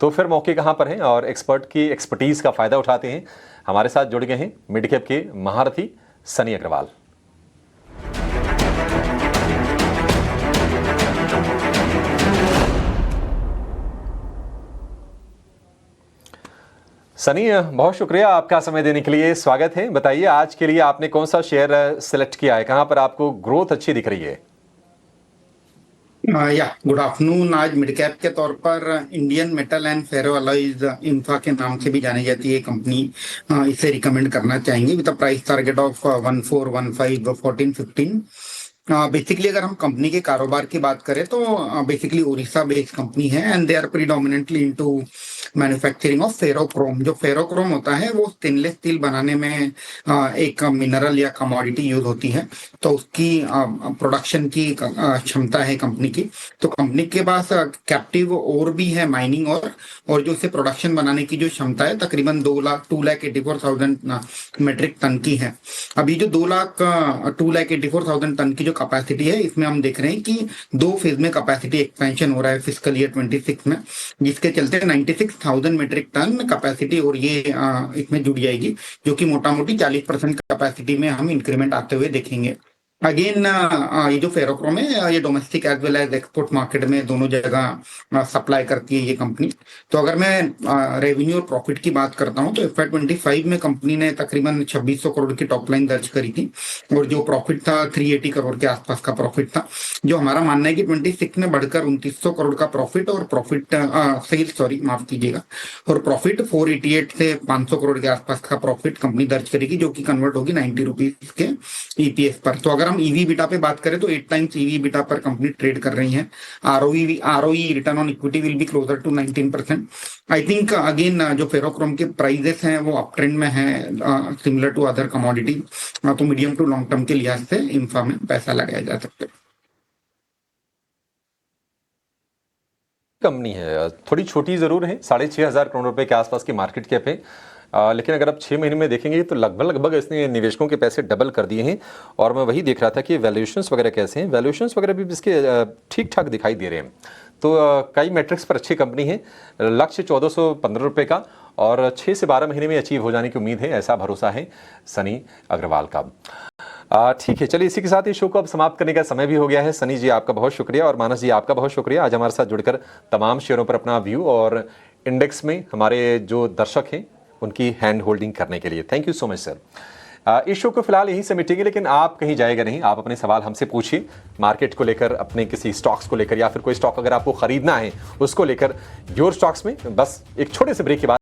तो फिर मौके कहाँ पर हैं और एक्सपर्ट की एक्सपर्टीज़ का फ़ायदा उठाते हैं। हमारे साथ जुड़ गए हैं मिड कैप के महारथी सनी अग्रवाल। सनी, बहुत शुक्रिया आपका समय देने के लिए, स्वागत है। बताइए आज के लिए आपने कौन सा शेयर सेलेक्ट किया है, कहाँ पर आपको ग्रोथ अच्छी दिख रही है? Good afternoon. आज मिड कैप के तौर पर Indian metal and ferro alloys IMFA के नाम से भी जानी जाती है कंपनी। इसे रिकमेंड करना चाहेंगे with price target of 1415 1415। Basically अगर हम कंपनी के कारोबार की बात करें तो बेसिकली उड़ीसा बेस्ड कंपनी है and they are predominantly into manufacturing of ferrochrome. जो फेरोक्रोम होता है वो स्टेनलेस स्टील बनाने में एक मिनरल या कमोडिटी यूज होती है, तो उसकी प्रोडक्शन की क्षमता है कंपनी की। तो कंपनी के पास कैप्टिव और भी है माइनिंग और जो इसे प्रोडक्शन बनाने की जो क्षमता है तकरीबन 2,84,000 मेट्रिक टन की है। अभी जो 2,84,000 टन की जो कैपेसिटी है, इसमें हम देख रहे हैं कि 2 फेज में कैपेसिटी एक्सपेंशन हो रहा है फिस्कल ईयर 26 में, जिसके चलते 96,000 मेट्रिक टन कैपेसिटी और ये इसमें जुड़ जाएगी, जो कि मोटा मोटी 40% कैपेसिटी में हम इंक्रीमेंट आते हुए देखेंगे। अगेन ये जो फेरोक्रोम है ये domestic as well as export market में दोनों जगह सप्लाई करती है ये कंपनी। तो अगर मैं रेवेन्यू और प्रॉफिट की बात करता हूं तो FY25 में कंपनी ने तकरीबन 2600 करोड़ की टॉप लाइन दर्ज करी थी और जो प्रॉफिट था 380 करोड़ के आसपास का प्रॉफिट था। जो हमारा मानना है कि 26 में बढ़कर 2900 करोड़ का प्रॉफिट और प्रॉफिट सेल्स, सॉरी माफ कीजिएगा, और प्रॉफिट 488 से 500 करोड़ के आसपास का प्रॉफिट कंपनी दर्ज करेगी, जो कि कन्वर्ट होगी 90 रुपीज के ईपीएस पर। तो अगर हम ईवी बीटा पे बात करें तो 8 टाइम्स ईवी बीटा पर कंपनी ट्रेड कर रही है। ROE return on equity will be closer to 19%। I think again जो फेरोक्रोम के प्राइजेस हैं वो अप ट्रेंड में है, सिमिलर टू अदर कमोडिटी। तो मीडियम टू लॉन्ग टर्म के लिहाज से इंफा में पैसा लगाया जा सकता है। कंपनी है, थोड़ी छोटी ज़रूर है, 6,500 करोड़ रुपए के आसपास की मार्केट कैप है, लेकिन अगर आप 6 महीने में देखेंगे तो लगभग इसने निवेशकों के पैसे डबल कर दिए हैं। और मैं वही देख रहा था कि वैल्यूएशंस वगैरह कैसे हैं, वैल्यूएशंस वगैरह भी इसके ठीक ठाक दिखाई दे रहे हैं। तो कई मैट्रिक्स पर अच्छी कंपनी है। लक्ष्य 1415 रुपये का और 6 से 12 महीने में अचीव हो जाने की उम्मीद है, ऐसा भरोसा है सनी अग्रवाल का। ठीक है, चलिए इसी के साथ इस शो को अब समाप्त करने का समय भी हो गया है। सनी जी आपका बहुत शुक्रिया और मानस जी आपका बहुत शुक्रिया आज हमारे साथ जुड़कर तमाम शेयरों पर अपना व्यू और इंडेक्स में हमारे जो दर्शक हैं उनकी हैंड होल्डिंग करने के लिए thank you so much sir. इस शो को फिलहाल यहीं से मिटेंगे, लेकिन आप कहीं जाएगा नहीं। आप अपने सवाल हमसे पूछिए मार्केट को लेकर, अपने किसी स्टॉक्स को लेकर, या फिर कोई स्टॉक अगर आपको खरीदना है उसको लेकर, योर स्टॉक्स में। बस एक छोटे से ब्रेक के बाद